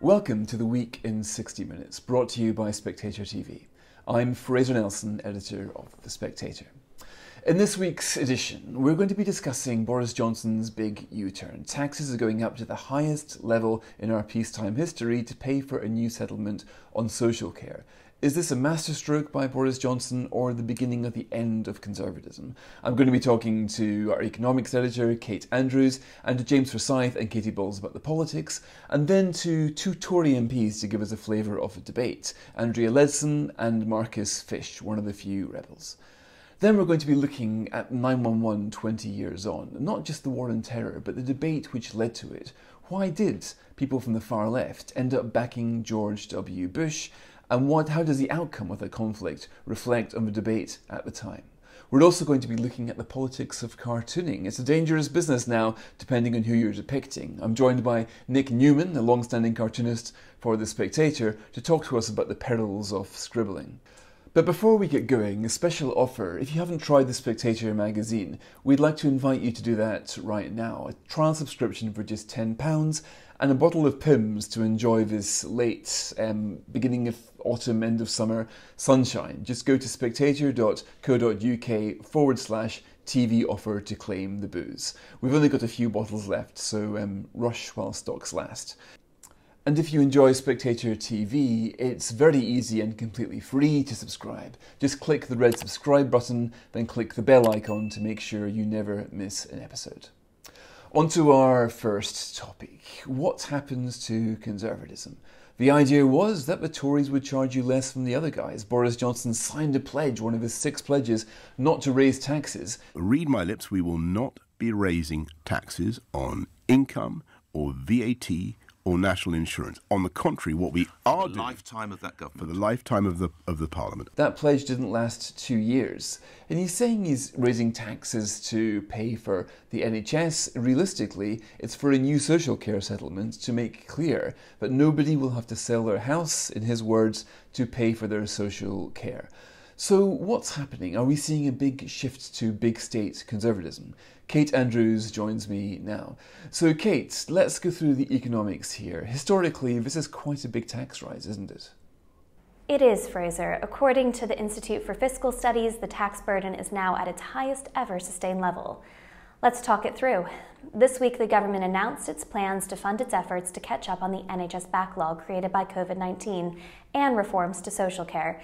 Welcome to the Week in 60 Minutes, brought to you by SpectatorTV. I'm Fraser Nelson, editor of The Spectator. In this week's edition, we're going to be discussing Boris Johnson's big U-turn. Taxes are going up to the highest level in our peacetime history to pay for a new settlement on social care. Is this a masterstroke by Boris Johnson or the beginning of the end of conservatism? I'm going to be talking to our economics editor, Kate Andrews, and to James Forsyth and Katie Bowles about the politics, and then to two Tory MPs to give us a flavour of a debate, Andrea Leadsom and Marcus Fysh, one of the few rebels. Then we're going to be looking at 9/11 20 years on, not just the war on terror, but the debate which led to it. Why did people from the far left end up backing George W. Bush? And how does the outcome of that conflict reflect on the debate at the time? We're also going to be looking at the politics of cartooning. It's a dangerous business now, depending on who you're depicting. I'm joined by Nick Newman, a long-standing cartoonist for The Spectator, to talk to us about the perils of scribbling. But before we get going, a special offer. If you haven't tried The Spectator magazine, we'd like to invite you to do that right now. A trial subscription for just £10 and a bottle of Pimm's to enjoy this late, beginning of autumn, end of summer sunshine. Just go to spectator.co.uk/TV offer to claim the booze. We've only got a few bottles left, so rush while stocks last. And if you enjoy Spectator TV, it's very easy and completely free to subscribe. Just click the red subscribe button, then click the bell icon to make sure you never miss an episode. On to our first topic. What happens to conservatism? The idea was that the Tories would charge you less than the other guys. Boris Johnson signed a pledge, one of his 6 pledges, not to raise taxes. Read my lips, we will not be raising taxes on income or VAT or national insurance. On the contrary, what we are doing... For the lifetime of that government. For the lifetime of the Parliament. That pledge didn't last 2 years. And he's saying he's raising taxes to pay for the NHS. Realistically, it's for a new social care settlement to make clear that nobody will have to sell their house, in his words, to pay for their social care. So what's happening? Are we seeing a big shift to big state conservatism? Kate Andrews joins me now. So Kate, let's go through the economics here. Historically, this is quite a big tax rise, isn't it? It is, Fraser. According to the Institute for Fiscal Studies, the tax burden is now at its highest ever sustained level. Let's talk it through. This week, the government announced its plans to fund its efforts to catch up on the NHS backlog created by COVID-19 and reforms to social care.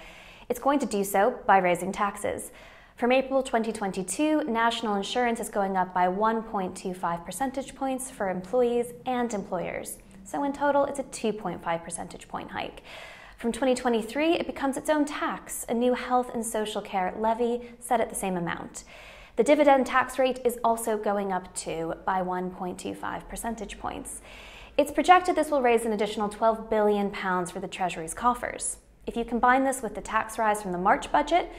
It's going to do so by raising taxes. From April 2022, national insurance is going up by 1.25 percentage points for employees and employers. So in total, it's a 2.5 percentage point hike. From 2023, it becomes its own tax, a new health and social care levy set at the same amount. The dividend tax rate is also going up too by 1.25 percentage points. It's projected this will raise an additional £12 billion for the Treasury's coffers. If you combine this with the tax rise from the March budget,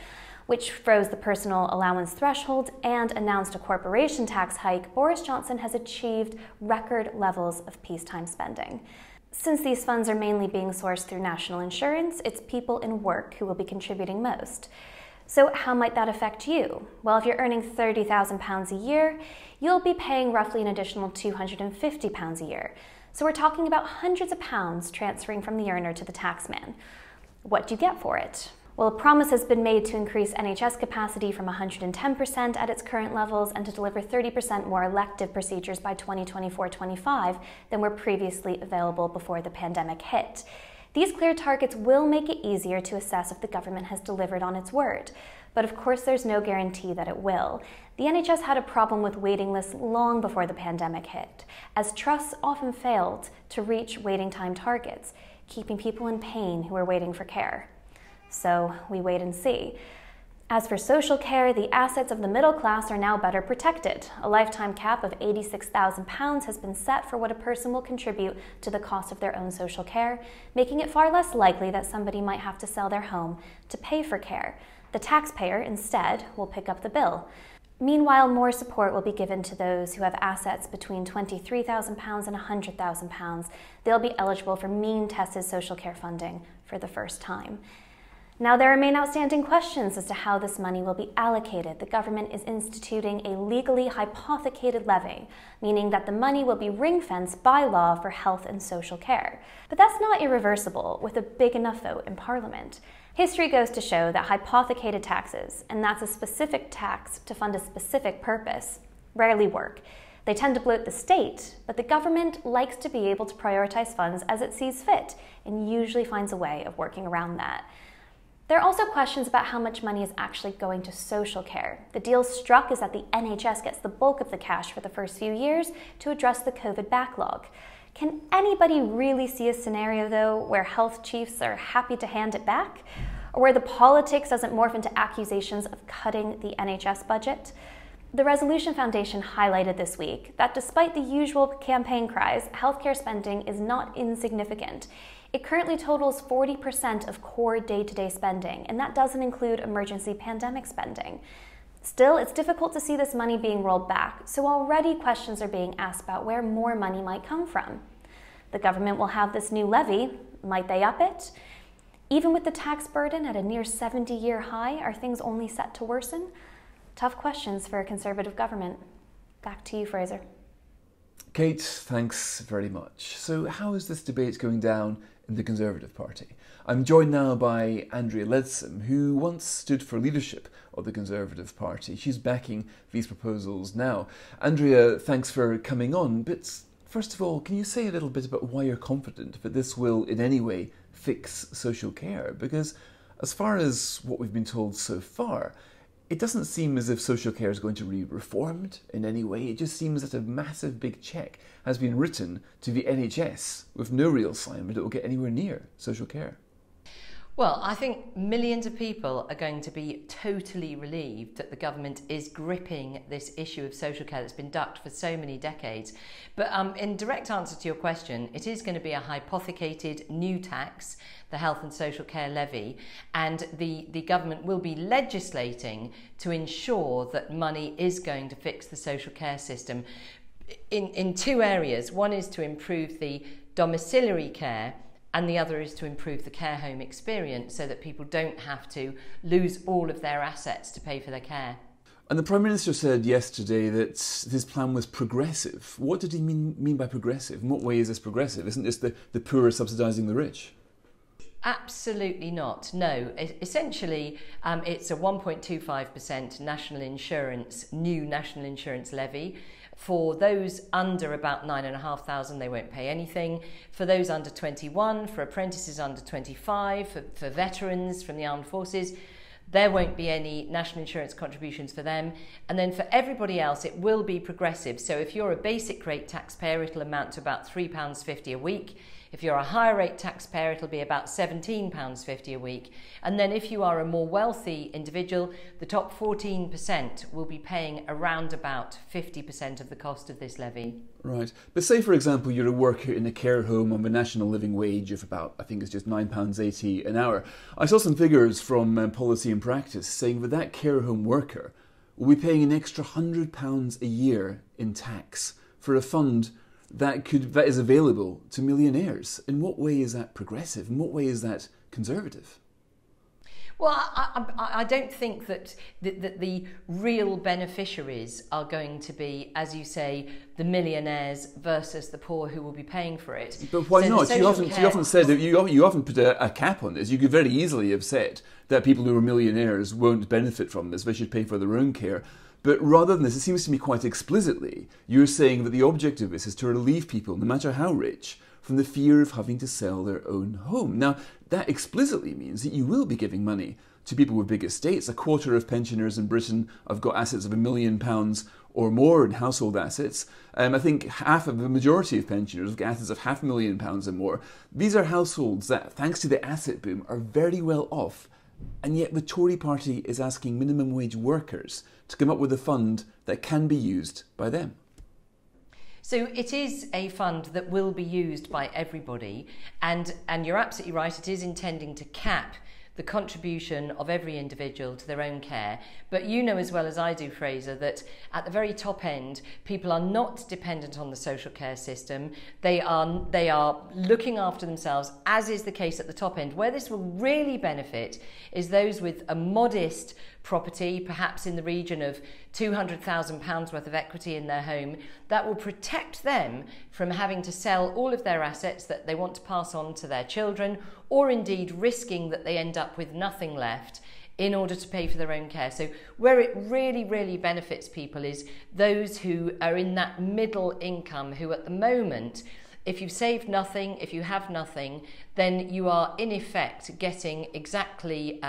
which froze the personal allowance threshold and announced a corporation tax hike, Boris Johnson has achieved record levels of peacetime spending. Since these funds are mainly being sourced through national insurance, it's people in work who will be contributing most. So how might that affect you? Well, if you're earning £30,000 a year, you'll be paying roughly an additional £250 a year. So we're talking about hundreds of pounds transferring from the earner to the taxman. What do you get for it? Well, a promise has been made to increase NHS capacity from 110% at its current levels and to deliver 30% more elective procedures by 2024-25 than were previously available before the pandemic hit. These clear targets will make it easier to assess if the government has delivered on its word. But of course, there's no guarantee that it will. The NHS had a problem with waiting lists long before the pandemic hit, as trusts often failed to reach waiting time targets, keeping people in pain who are waiting for care. So we wait and see. As for social care, the assets of the middle class are now better protected. A lifetime cap of £86,000 has been set for what a person will contribute to the cost of their own social care, making it far less likely that somebody might have to sell their home to pay for care. The taxpayer, instead, will pick up the bill. Meanwhile, more support will be given to those who have assets between £23,000 and £100,000. They'll be eligible for mean-tested social care funding for the first time. Now, there remain outstanding questions as to how this money will be allocated. The government is instituting a legally hypothecated levy, meaning that the money will be ring-fenced by law for health and social care. But that's not irreversible with a big enough vote in Parliament. History goes to show that hypothecated taxes, and that's a specific tax to fund a specific purpose, rarely work. They tend to bloat the state, but the government likes to be able to prioritize funds as it sees fit, and usually finds a way of working around that. There are also questions about how much money is actually going to social care. The deal struck is that the NHS gets the bulk of the cash for the first few years to address the COVID backlog. Can anybody really see a scenario, though, where health chiefs are happy to hand it back? Or where the politics doesn't morph into accusations of cutting the NHS budget? The Resolution Foundation highlighted this week that despite the usual campaign cries, healthcare spending is not insignificant. It currently totals 40% of core day-to-day spending, and that doesn't include emergency pandemic spending. Still, it's difficult to see this money being rolled back, so already questions are being asked about where more money might come from. The government will have this new levy. Might they up it? Even with the tax burden at a near 70-year high, are things only set to worsen? Tough questions for a Conservative government. Back to you, Fraser. Kate, thanks very much. So how is this debate going down in the Conservative Party? I'm joined now by Andrea Leadsom, who once stood for leadership of the Conservative Party. She's backing these proposals now. Andrea, thanks for coming on, but first of all, can you say a little bit about why you're confident that this will in any way fix social care? Because as far as what we've been told so far, it doesn't seem as if social care is going to be reformed in any way. It just seems that a massive big cheque has been written to the NHS with no real sign that it will get anywhere near social care. Well, I think millions of people are going to be totally relieved that the government is gripping this issue of social care that's been ducked for so many decades. But in direct answer to your question, it is going to be a hypothecated new tax, the health and social care levy, and the government will be legislating to ensure that money is going to fix the social care system in two areas. One is to improve the domiciliary care, and the other is to improve the care home experience so that people don't have to lose all of their assets to pay for their care. And the Prime Minister said yesterday that his plan was progressive. What did he mean by progressive? In what way is this progressive? Isn't this the poor subsidising the rich? Absolutely not. No. Essentially, it's a 1.25% new national insurance levy. For those under about 9,500, they won't pay anything. For those under 21, for apprentices under 25, for veterans from the armed forces, there won't be any national insurance contributions for them. And then for everybody else, it will be progressive. So if you're a basic rate taxpayer, it'll amount to about £3.50 a week. If you're a higher rate taxpayer, it'll be about £17.50 a week. And then if you are a more wealthy individual, the top 14% will be paying around about 50% of the cost of this levy. Right. But say, for example, you're a worker in a care home on a national living wage of about, I think it's just £9.80 an hour. I saw some figures from Policy and Practice saying that that care home worker will be paying an extra £100 a year in tax for a fund that is available to millionaires. In what way is that progressive? In what way is that conservative? Well, I don't think that the real beneficiaries are going to be, as you say, the millionaires versus the poor who will be paying for it. But why not? You often said that you often put a cap on this. You could very easily have said that people who are millionaires won't benefit from this. They should pay for their own care. But rather than this, it seems to me quite explicitly, you're saying that the object of this is to relieve people, no matter how rich, from the fear of having to sell their own home. Now, that explicitly means that you will be giving money to people with big estates. A quarter of pensioners in Britain have got assets of £1 million or more in household assets. I think half of the majority of pensioners have got assets of £500,000 or more. These are households that, thanks to the asset boom, are very well off. And yet the Tory party is asking minimum wage workers to come up with a fund that can be used by them. So it is a fund that will be used by everybody, and you're absolutely right, it is intending to cap the contribution of every individual to their own care. But you know as well as I do, Fraser, that at the very top end, people are not dependent on the social care system. They are looking after themselves, as is the case at the top end. Where this will really benefit is those with a modest property, perhaps in the region of £200,000 worth of equity in their home. That will protect them from having to sell all of their assets that they want to pass on to their children, or indeed risking that they end up with nothing left in order to pay for their own care. So where it really, really benefits people is those who are in that middle income, who at the moment, if you've saved nothing, if you have nothing, then you are in effect getting exactly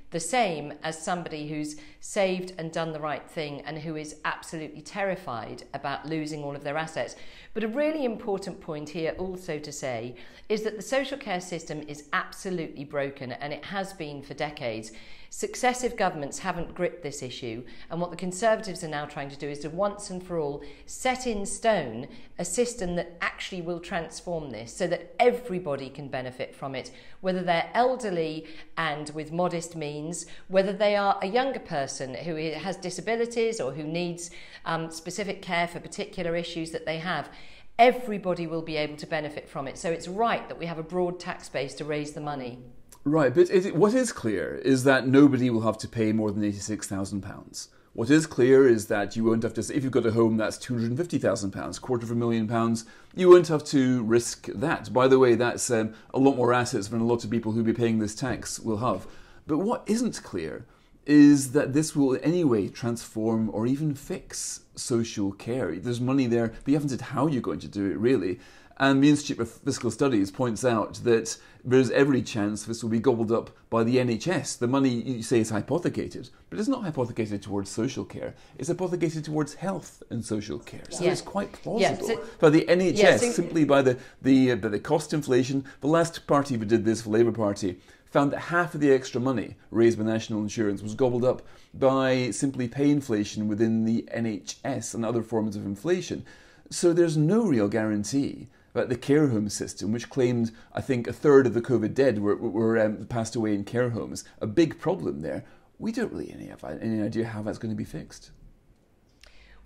the same as somebody who's saved and done the right thing and who is absolutely terrified about losing all of their assets. But a really important point here also to say is that the social care system is absolutely broken, and it has been for decades. Successive governments haven't gripped this issue, and what the Conservatives are now trying to do is to once and for all set in stone a system that actually will transform this so that everybody can benefit from it, whether they're elderly and with modest means, whether they are a younger person who has disabilities or who needs specific care for particular issues that they have. Everybody will be able to benefit from it. So it's right that we have a broad tax base to raise the money. Right, but what is clear is that nobody will have to pay more than £86,000. What is clear is that you won't have to, if you've got a home that's £250,000, £250,000, you won't have to risk that. By the way, that's a lot more assets than a lot of people who'll be paying this tax will have. But what isn't clear is that this will in any way transform or even fix social care. There's money there, but you haven't said how you're going to do it, really. And the Institute for Fiscal Studies points out that there's every chance this will be gobbled up by the NHS. The money, you say, is hypothecated, but it's not hypothecated towards social care. It's hypothecated towards health and social care. So it's quite plausible. By the NHS, simply by the cost inflation. The last party who did this, the Labour Party, found that half of the extra money raised by national insurance was gobbled up by simply pay inflation within the NHS and other forms of inflation. So there's no real guarantee that the care home system, which claimed, I think, a third of the COVID dead were passed away in care homes, a big problem there. We don't really have any idea how that's going to be fixed.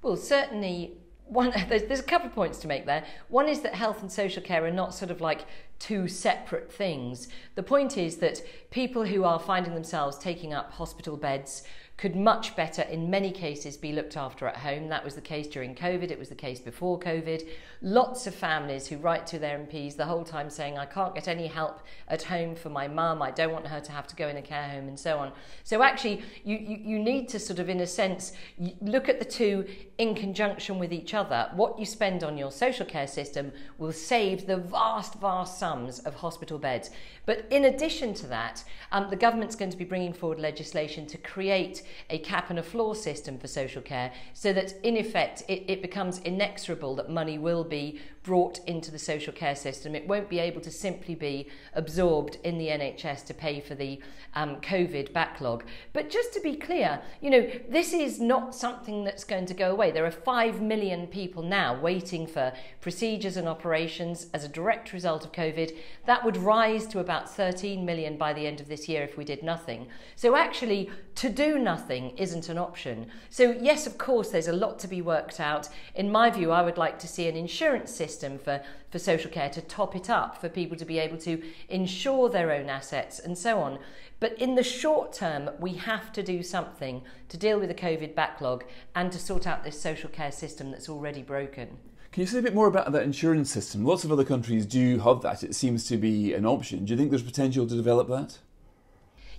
Well, certainly, there's a couple of points to make there. One is that health and social care are not sort of like two separate things. The point is that people who are finding themselves taking up hospital beds could much better, in many cases, be looked after at home. That was the case during COVID. It was the case before COVID. Lots of families who write to their MPs the whole time saying, I can't get any help at home for my mum. I don't want her to have to go in a care home and so on. So actually, you need to sort of, in a sense, look at the two in conjunction with each other. What you spend on your social care system will save the vast, vast sums of hospital beds. But in addition to that, the government's going to be bringing forward legislation to create a cap and a floor system for social care so that in effect it becomes inexorable that money will be brought into the social care system. It won't be able to simply be absorbed in the NHS to pay for the COVID backlog. But just to be clear, this is not something that's going to go away. There are 5 million people now waiting for procedures and operations as a direct result of COVID. That would rise to about 13 million by the end of this year if we did nothing. So actually, to do nothing isn't an option. So yes, of course, there's a lot to be worked out. In my view, I would like to see an insurance system for social care to top it up, for people to be able to insure their own assets and so on. But in the short term, we have to do something to deal with the COVID backlog and to sort out this social care system that's already broken. Can you say a bit more about that insurance system? Lots of other countries do have that. It seems to be an option. Do you think there's potential to develop that?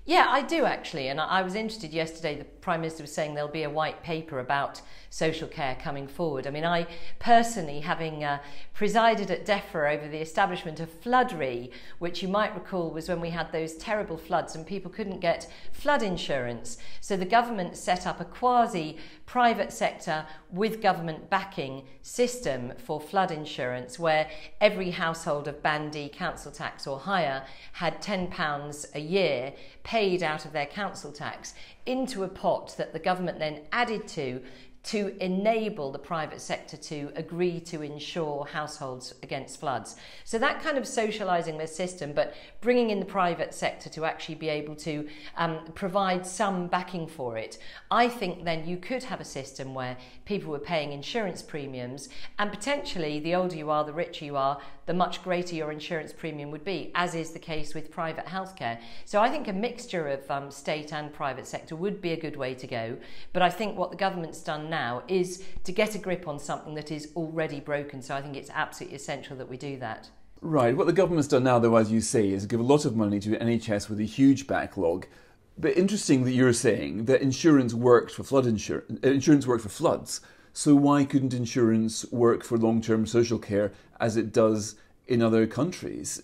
Yeah, I do actually, and I was interested yesterday, the Prime Minister was saying there'll be a white paper about social care coming forward. I mean, I personally, having presided at DEFRA over the establishment of Floodry, which you might recall was when we had those terrible floods and people couldn't get flood insurance. So the government set up a quasi-private sector with government backing system for flood insurance where every household of bandy, council tax or higher had £10 a year paid out of their council tax into a pot that the government then added to to enable the private sector to agree to insure households against floods. So that kind of socialising the system, but bringing in the private sector to actually be able to provide some backing for it. I think then you could have a system where people were paying insurance premiums, and potentially the older you are, the richer you are, the much greater your insurance premium would be, as is the case with private healthcare. So I think a mixture of state and private sector would be a good way to go. But I think what the government's done now is to get a grip on something that is already broken. So I think it's absolutely essential that we do that. Right. What the government's done now, though, as you say, is give a lot of money to NHS with a huge backlog. But interesting that you're saying that insurance worked for floods. So why couldn't insurance work for long-term social care as it does in other countries?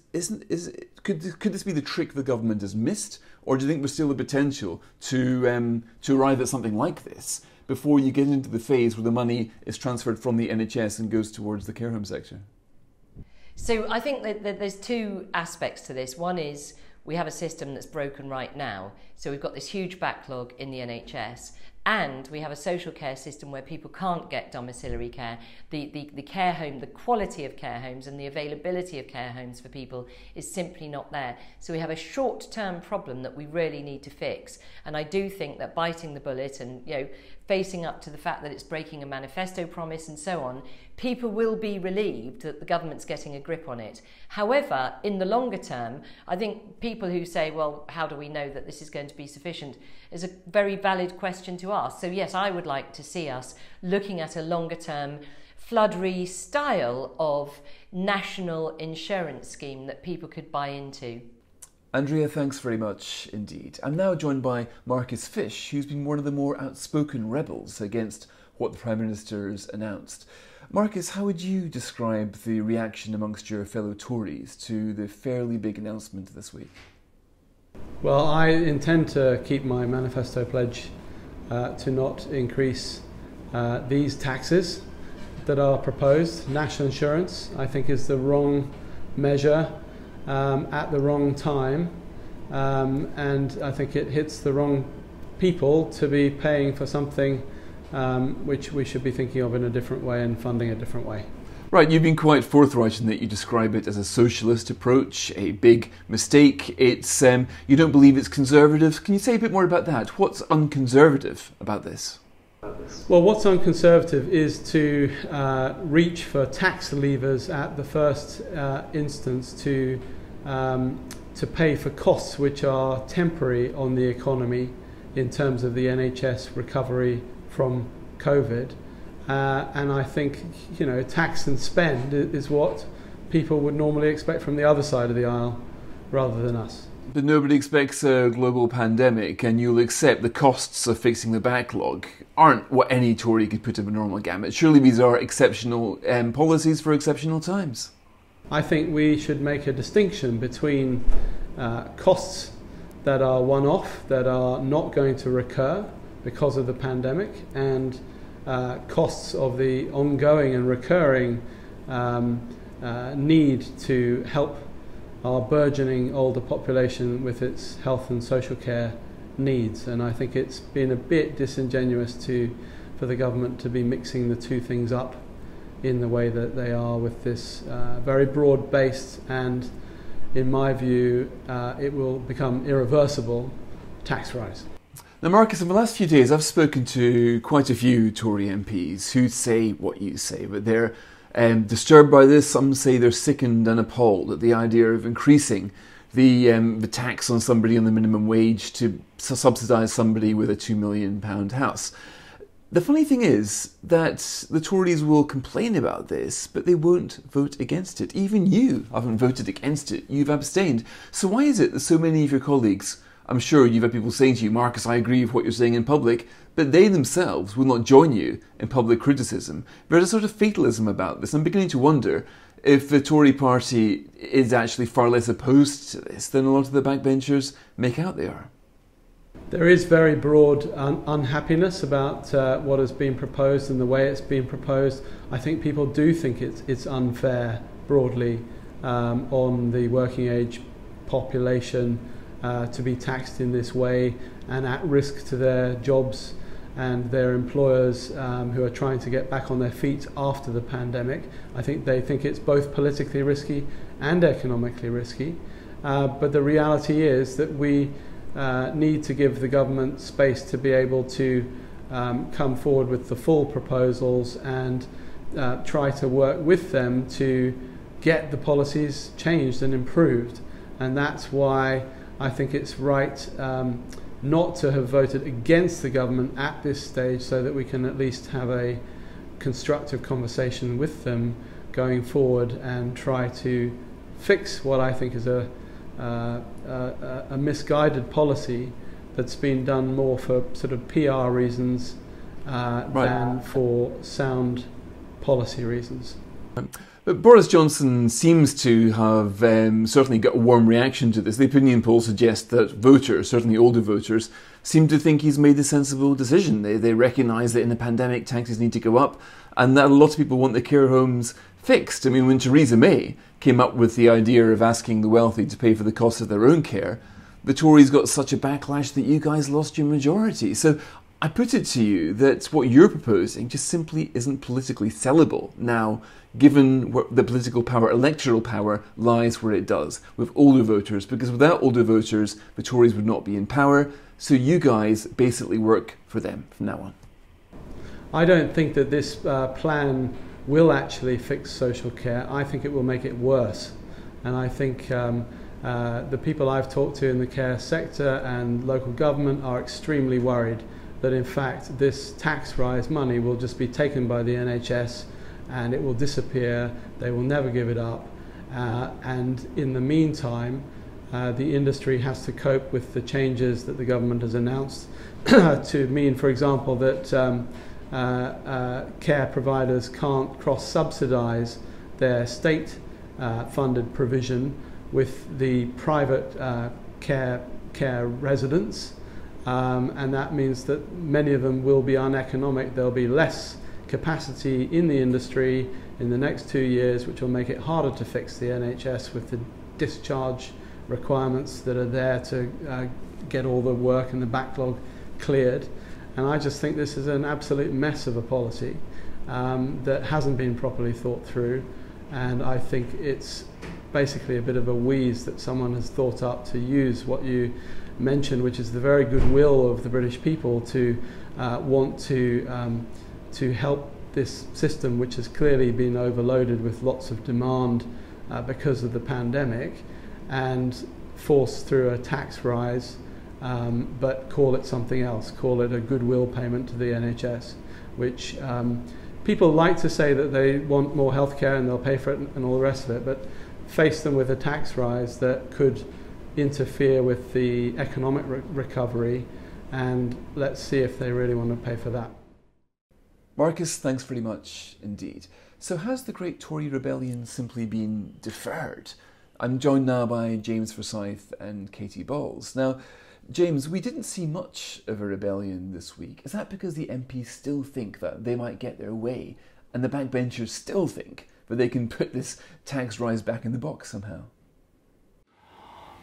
Could this be the trick the government has missed, or do you think there's still a potential to arrive at something like this before you get into the phase where the money is transferred from the NHS and goes towards the care home sector? So I think that there's two aspects to this. One is we have a system that's broken right now. So we've got this huge backlog in the NHS, and we have a social care system where people can't get domiciliary care. The care home, the quality of care homes and the availability of care homes for people is simply not there. So we have a short-term problem that we really need to fix. And I do think that biting the bullet and facing up to the fact that it's breaking a manifesto promise and so on, people will be relieved that the government's getting a grip on it. However, in the longer term, I think people who say, well, how do we know that this is going to be sufficient, is a very valid question to ask. So yes, I would like to see us looking at a longer term flood-re style of national insurance scheme that people could buy into. Andrea, thanks very much indeed. I'm now joined by Marcus Fysh, who's been one of the more outspoken rebels against what the Prime Minister's announced. Marcus, how would you describe the reaction amongst your fellow Tories to the fairly big announcement this week? Well, I intend to keep my manifesto pledge to not increase these taxes that are proposed. National insurance, I think, is the wrong measure at the wrong time, and I think it hits the wrong people to be paying for something which we should be thinking of in a different way and funding a different way. Right, you've been quite forthright in that you describe it as a socialist approach, a big mistake. It's you don't believe it's conservative. Can you say a bit more about that? What's unconservative about this? Well, what's unconservative is to reach for tax levers at the first instance to pay for costs which are temporary on the economy in terms of the NHS recovery from COVID. And I think, tax and spend is what people would normally expect from the other side of the aisle rather than us. But nobody expects a global pandemic, and you'll accept the costs of fixing the backlog aren't what any Tory could put in a normal gamut. Surely these are exceptional policies for exceptional times. I think we should make a distinction between costs that are one-off, that are not going to recur because of the pandemic, and costs of the ongoing and recurring need to help our burgeoning older population with its health and social care needs. And I think it's been a bit disingenuous for the government to be mixing the two things up in the way that they are with this very broad-based and, in my view, it will become irreversible tax rise. Now, Marcus, in the last few days I've spoken to quite a few Tory MPs who say what you say, but they're disturbed by this. Some say they're sickened and appalled at the idea of increasing the tax on somebody on the minimum wage to subsidise somebody with a £2 million house. The funny thing is that the Tories will complain about this, but they won't vote against it. Even you haven't voted against it. You've abstained. So why is it that so many of your colleagues, I'm sure you've had people saying to you, Marcus, I agree with what you're saying in public, but they themselves will not join you in public criticism? There's a sort of fatalism about this. I'm beginning to wonder if the Tory party is actually far less opposed to this than a lot of the backbenchers make out they are. There is very broad unhappiness about what has been proposed and the way it's been proposed. I think people do think it's unfair broadly on the working age population to be taxed in this way and at risk to their jobs and their employers who are trying to get back on their feet after the pandemic. I think they think it's both politically risky and economically risky. But the reality is that we need to give the government space to be able to come forward with the full proposals and try to work with them to get the policies changed and improved. And that's why I think it's right not to have voted against the government at this stage, so that we can at least have a constructive conversation with them going forward and try to fix what I think is a misguided policy that's been done more for sort of PR reasons than for sound policy reasons. But Boris Johnson seems to have certainly got a warm reaction to this. The opinion polls suggest that voters, certainly older voters, seem to think he's made a sensible decision. They recognise that in a pandemic taxes need to go up, and that a lot of people want the care homes fixed. I mean, when Theresa May came up with the idea of asking the wealthy to pay for the cost of their own care, the Tories got such a backlash that you guys lost your majority. So I put it to you that what you're proposing just simply isn't politically sellable now, given where the political power, electoral power, lies where it does, with older voters, because without older voters, the Tories would not be in power, so you guys basically work for them from now on. I don't think that this plan will actually fix social care. I think it will make it worse. And I think the people I've talked to in the care sector and local government are extremely worried that in fact this tax rise money will just be taken by the NHS and it will disappear, they will never give it up, and in the meantime the industry has to cope with the changes that the government has announced to mean, for example, that care providers can't cross-subsidise their state-funded provision with the private care residents, and that means that many of them will be uneconomic. There'll be less capacity in the industry in the next 2 years, which will make it harder to fix the NHS with the discharge requirements that are there to get all the work and the backlog cleared. And I just think this is an absolute mess of a policy that hasn't been properly thought through, and I think it's basically a bit of a wheeze that someone has thought up to use what you mentioned, which is the very goodwill of the British people to want to help this system, which has clearly been overloaded with lots of demand because of the pandemic, and force through a tax rise, but call it something else, call it a goodwill payment to the NHS, which people like to say that they want more healthcare and they'll pay for it and all the rest of it, but face them with a tax rise that could interfere with the economic recovery, and let's see if they really want to pay for that. Marcus, thanks very much indeed. So has the Great Tory Rebellion simply been deferred? I'm joined now by James Forsyth and Katie Balls. Now, James, we didn't see much of a rebellion this week. Is that because the MPs still think that they might get their way, and the backbenchers still think that they can put this tax rise back in the box somehow?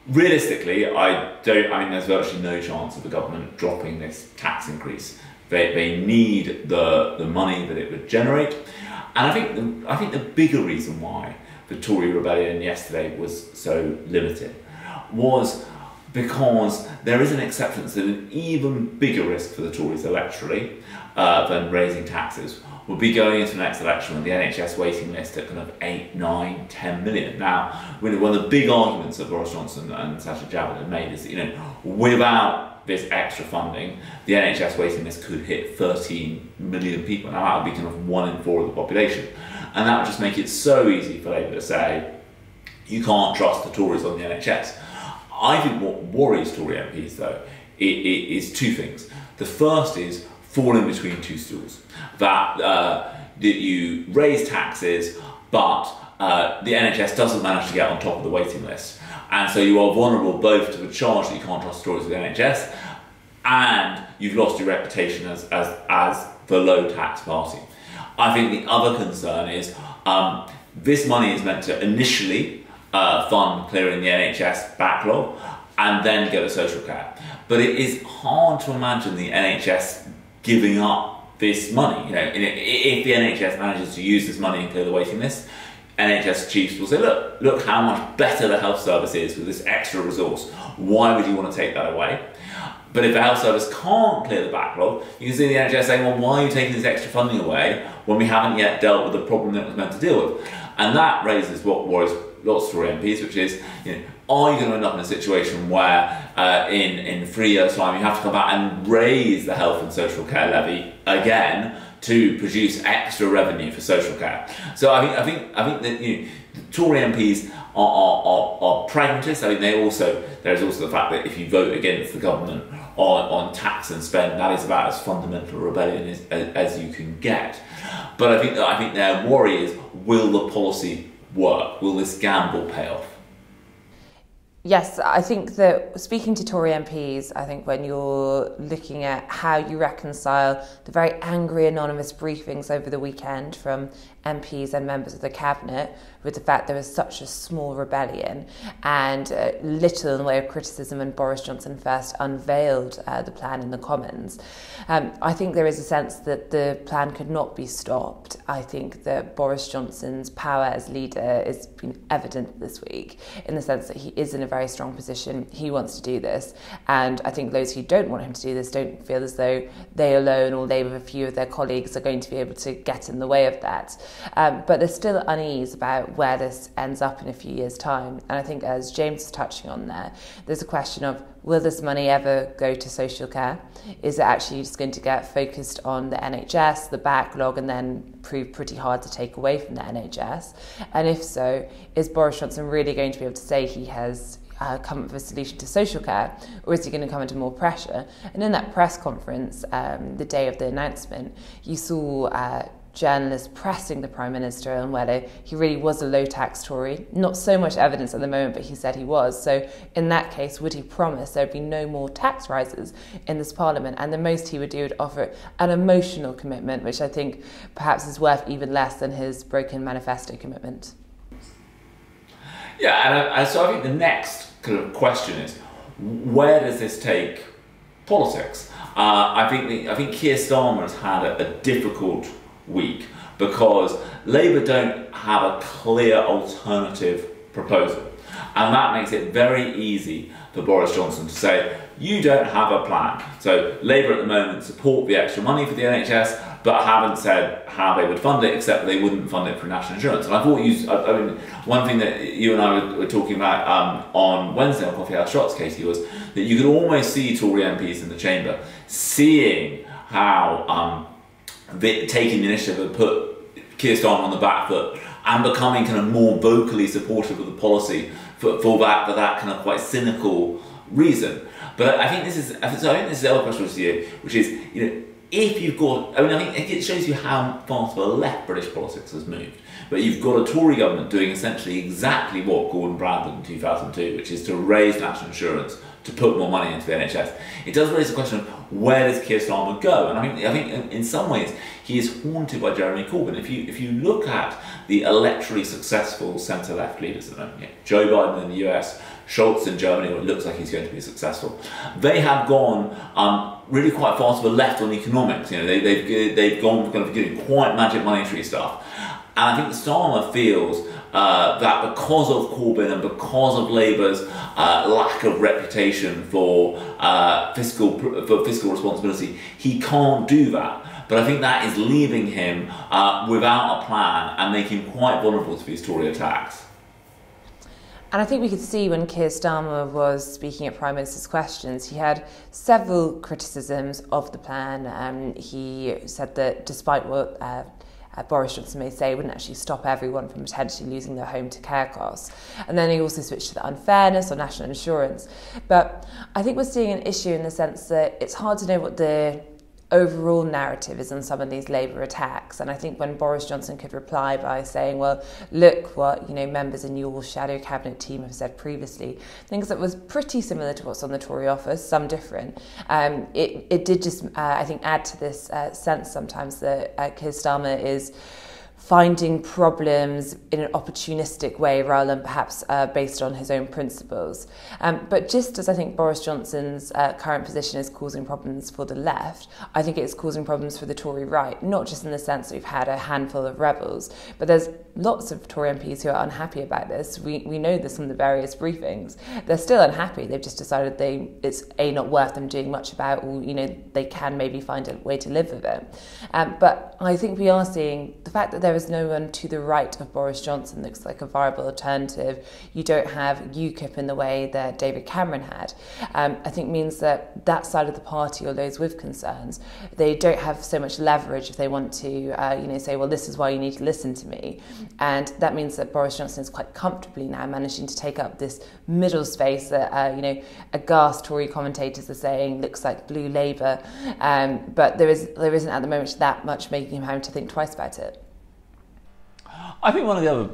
Realistically, I mean, there's virtually no chance of the government dropping this tax increase. They need the money that it would generate, and I think the bigger reason why the Tory rebellion yesterday was so limited was because there is an acceptance that an even bigger risk for the Tories electorally than raising taxes would be going into the next election with the NHS waiting list at kind of 8, 9, 10 million. Now, one of the big arguments that Boris Johnson and Sajid Javid have made is that, without this extra funding, the NHS waiting list could hit 13 million people. Now, that would be kind of 1 in 4 of the population. And that would just make it so easy for Labour to say, you can't trust the Tories on the NHS. I think what worries Tory MPs, though, is two things. The first is falling between two stools. That you raise taxes, but the NHS doesn't manage to get on top of the waiting list. And so you are vulnerable both to the charge that you can't trust Tories with the NHS, and you've lost your reputation as the low tax party. I think the other concern is this money is meant to initially fund clearing the NHS backlog and then go to social care. But it is hard to imagine the NHS giving up this money. If the NHS manages to use this money and clear the waiting list, NHS chiefs will say, look how much better the health service is with this extra resource. Why would you want to take that away? But if the health service can't clear the backlog, you can see the NHS saying, well, why are you taking this extra funding away when we haven't yet dealt with the problem that it was meant to deal with? And that raises what worries lots of Tory MPs, which is, are you going to end up in a situation where in 3 years' time you have to come back and raise the health and social care levy again to produce extra revenue for social care? So I think that Tory MPs are pragmatists. I think there's also the fact that if you vote against the government on tax and spend, that is about as fundamental a rebellion as you can get. But I think their worry is, will the policy work? Will this gamble pay off? Yes, I think that speaking to Tory MPs, I think when you're looking at how you reconcile the very angry anonymous briefings over the weekend from MPs and members of the cabinet with the fact there was such a small rebellion and little in the way of criticism when Boris Johnson first unveiled the plan in the Commons, I think there is a sense that the plan could not be stopped. I think that Boris Johnson's power as leader has been evident this week in the sense that he is in a very strong position. He wants to do this, and I think those who don't want him to do this don't feel as though they alone or they with a few of their colleagues are going to be able to get in the way of that. But there's still unease about where this ends up in a few years' time. And I think, as James is touching on there's a question of, will this money ever go to social care? Is it actually just going to get focused on the NHS, the backlog, and then prove pretty hard to take away from the NHS? And if so, is Boris Johnson really going to be able to say he has come up with a solution to social care, or is he going to come under more pressure? And in that press conference, the day of the announcement, you saw journalists pressing the Prime Minister on whether he really was a low-tax Tory. Not so much evidence at the moment, but he said he was. So in that case, would he promise there'd be no more tax rises in this Parliament? And the most he would do would offer an emotional commitment, which I think perhaps is worth even less than his broken manifesto commitment. Yeah, and so I think the next kind of question is, where does this take politics? I think Keir Starmer has had a difficult week because Labour don't have a clear alternative proposal, and that makes it very easy for Boris Johnson to say, you don't have a plan. So Labour at the moment support the extra money for the NHS, but haven't said how they would fund it, except they wouldn't fund it through national insurance. And I thought one thing that you and I were talking about on Wednesday on Coffee House Shots, Katie, was that you could almost see Tory MPs in the chamber seeing how taking the initiative and put Keir Starmer on the back foot and becoming kind of more vocally supportive of the policy for that kind of quite cynical reason. But I think this is the other question which is, if you've got, I think it shows you how far to the left British politics has moved. But you've got a Tory government doing essentially exactly what Gordon Brown did in 2002, which is to raise national insurance to put more money into the NHS. It does raise the question of, where does Keir Starmer go? And I think in some ways he is haunted by Jeremy Corbyn. If you look at the electorally successful centre-left leaders at the moment, Joe Biden in the US, Scholz in Germany, where it looks like he's going to be successful, they have gone really quite far to the left on economics. They've gone kind of doing quite magic monetary stuff. And I think Starmer feels that because of Corbyn and because of Labour's lack of reputation for fiscal responsibility, he can't do that. But I think that is leaving him without a plan and making him quite vulnerable to these Tory attacks. And I think we could see when Keir Starmer was speaking at Prime Minister's questions, he had several criticisms of the plan. He said that despite what Boris Johnson may say, wouldn't actually stop everyone from potentially losing their home to care costs. And then he also switched to the unfairness on national insurance. But I think we're seeing an issue in the sense that it's hard to know what the overall narrative is on some of these Labour attacks. And I think when Boris Johnson could reply by saying, well, look what members in your shadow cabinet team have said previously, things that was pretty similar to what's on the Tory office, some different. It did just, I think, add to this sense sometimes that Keir Starmer is finding problems in an opportunistic way rather than perhaps based on his own principles. But just as I think Boris Johnson's current position is causing problems for the left, I think it's causing problems for the Tory right, not just in the sense that we've had a handful of rebels, but there's lots of Tory MPs who are unhappy about this. We know this from the various briefings. They're still unhappy. They've just decided it's not worth them doing much about, or they can maybe find a way to live with it. But I think we are seeing the fact that there is no one to the right of Boris Johnson looks like a viable alternative. You don't have UKIP in the way that David Cameron had. I think means that side of the party, or those with concerns, they don't have so much leverage if they want to, say, well, this is why you need to listen to me. And that means that Boris Johnson is quite comfortably now managing to take up this middle space that, aghast Tory commentators are saying looks like Blue Labour. But there isn't at the moment that much making him having to think twice about it. I think one of the other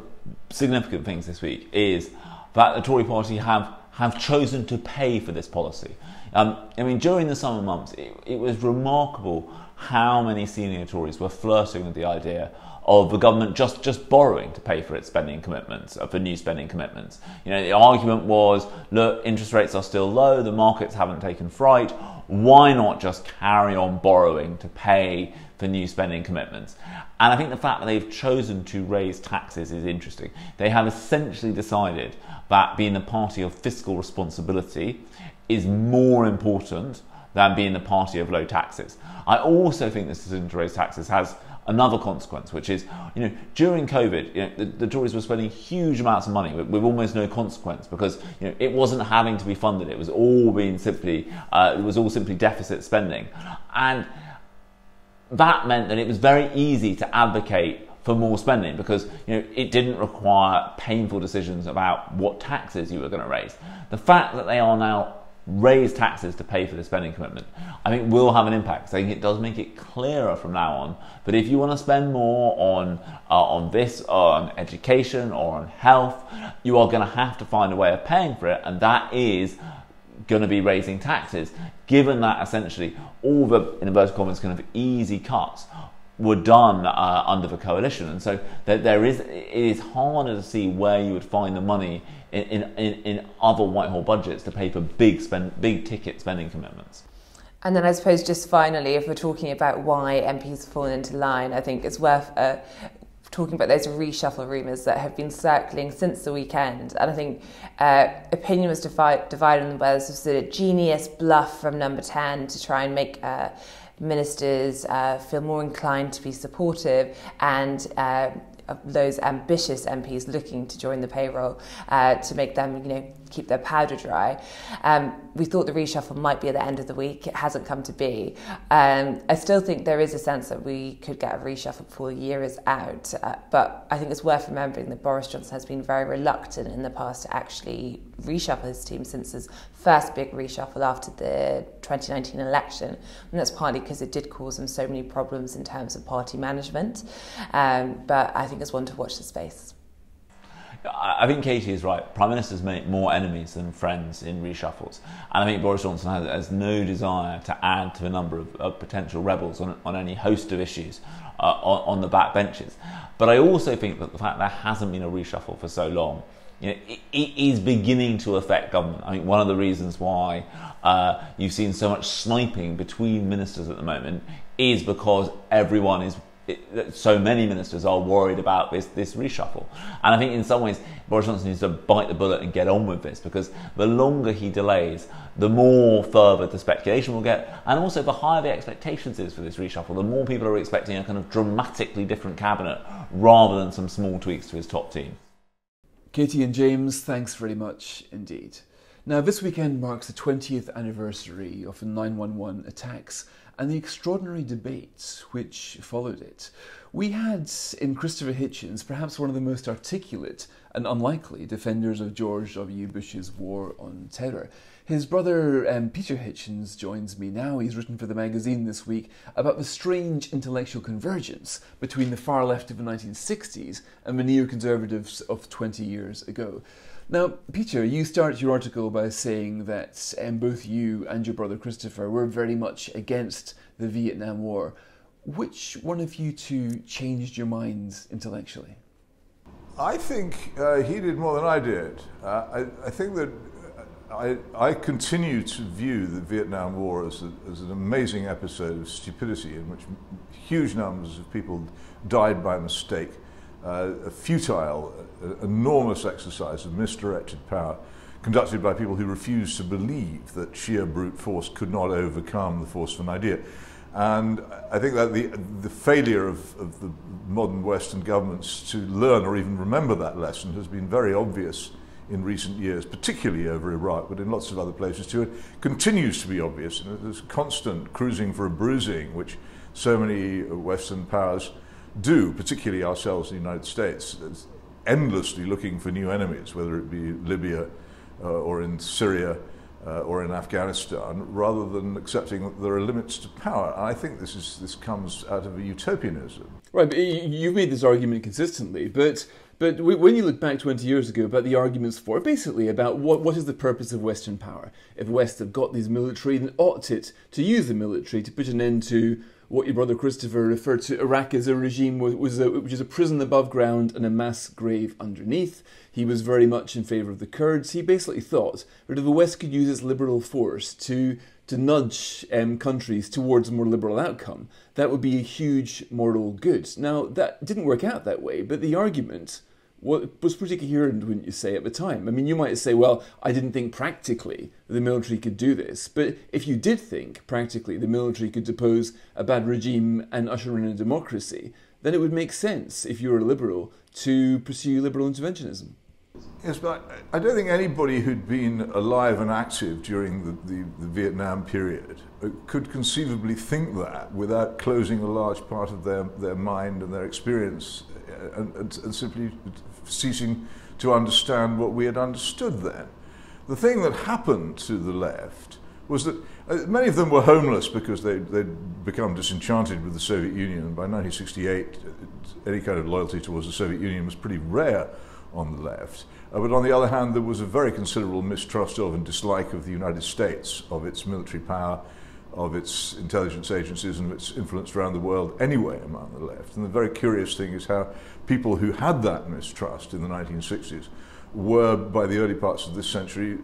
significant things this week is that the Tory party have chosen to pay for this policy. During the summer months, it was remarkable how many senior Tories were flirting with the idea of the government just borrowing to pay for its spending commitments, for new spending commitments. The argument was, look, interest rates are still low, the markets haven't taken fright, why not just carry on borrowing to pay for new spending commitments? And I think the fact that they've chosen to raise taxes is interesting. They have essentially decided that being the party of fiscal responsibility is more important than being the party of low taxes. I also think this decision to raise taxes has another consequence, which is, during COVID, the Tories were spending huge amounts of money with almost no consequence, because it wasn't having to be funded. It was all simply deficit spending, and that meant that it was very easy to advocate for more spending, because it didn't require painful decisions about what taxes you were going to raise. The fact that they are now raise taxes to pay for the spending commitment, I think will have an impact. I think it does make it clearer from now on that if you want to spend more on this, or on education, or on health, you are going to have to find a way of paying for it, and that is going to be raising taxes, given that essentially all the, in inverted commas, kind of easy cuts were done under the coalition. And so it is harder to see where you would find the money in other Whitehall budgets to pay for big ticket spending commitments. And then I suppose just finally, if we're talking about why MPs have fallen into line, I think it's worth talking about those reshuffle rumours that have been circling since the weekend. And I think opinion was divided on whether this was a genius bluff from Number 10 to try and make ministers feel more inclined to be supportive, and those ambitious MPs looking to join the payroll to make them, keep their powder dry. We thought the reshuffle might be at the end of the week. It hasn't come to be. I still think there is a sense that we could get a reshuffle before the year is out. But I think it's worth remembering that Boris Johnson has been very reluctant in the past to actually reshuffle his team since his first big reshuffle after the 2019 election. And that's partly because it did cause him so many problems in terms of party management. But I think it's one to watch the space. I think Katie is right. Prime Ministers make more enemies than friends in reshuffles. And I think Boris Johnson has no desire to add to the number of potential rebels on any host of issues on the backbenches. But I also think that the fact there hasn't been a reshuffle for so long, it is beginning to affect government. I think one of the reasons why you've seen so much sniping between ministers at the moment is because so many ministers are worried about this reshuffle. And I think in some ways Boris Johnson needs to bite the bullet and get on with this, because the longer he delays, the more further the speculation will get, and also the higher the expectations is for this reshuffle, the more people are expecting a kind of dramatically different cabinet rather than some small tweaks to his top team. Katie and James, thanks very much indeed. Now, this weekend marks the 20th anniversary of the 9/11 attacks and the extraordinary debate which followed it. We had in Christopher Hitchens perhaps one of the most articulate and unlikely defenders of George W. Bush's war on terror. His brother Peter Hitchens joins me now. He's written for the magazine this week about the strange intellectual convergence between the far left of the 1960s and the neoconservatives of 20 years ago. Now, Peter, you start your article by saying that both you and your brother Christopher were very much against the Vietnam War. Which one of you two changed your minds intellectually? I think he did more than I did. I think that I continue to view the Vietnam War as an amazing episode of stupidity in which huge numbers of people died by mistake, a futile, enormous exercise of misdirected power conducted by people who refused to believe that sheer brute force could not overcome the force of an idea. And I think that the failure of the modern Western governments to learn or even remember that lesson has been very obvious in recent years, particularly over Iraq, but in lots of other places too. It continues to be obvious. And there's constant cruising for a bruising, which so many Western powers do, particularly ourselves in the United States, endlessly looking for new enemies, whether it be Libya or in Syria or in Afghanistan, rather than accepting that there are limits to power. And I think this comes out of a utopianism. Right, but you've made this argument consistently, but when you look back 20 years ago about the arguments for, basically about what is the purpose of Western power? If West have got these military, then ought it to use the military to put an end to what your brother Christopher referred to Iraq as a regime which is a prison above ground and a mass grave underneath. He was very much in favour of the Kurds. He basically thought that if the West could use its liberal force to nudge countries towards a more liberal outcome, that would be a huge moral good. Now, that didn't work out that way, but the argument was pretty coherent, wouldn't you say, at the time? I mean, you might say, well, I didn't think practically the military could do this. But if you did think practically the military could depose a bad regime and usher in a democracy, then it would make sense, if you were a liberal, to pursue liberal interventionism. Yes, but I don't think anybody who'd been alive and active during the Vietnam period could conceivably think that without closing a large part of their mind and their experience and simply ceasing to understand what we had understood then. The thing that happened to the left was that many of them were homeless because they'd become disenchanted with the Soviet Union, and by 1968 any kind of loyalty towards the Soviet Union was pretty rare on the left. But on the other hand, there was a very considerable mistrust of and dislike of the United States, of its military power, of its intelligence agencies and its influence around the world anyway among the left. And the very curious thing is how people who had that mistrust in the 1960s were, by the early parts of this century,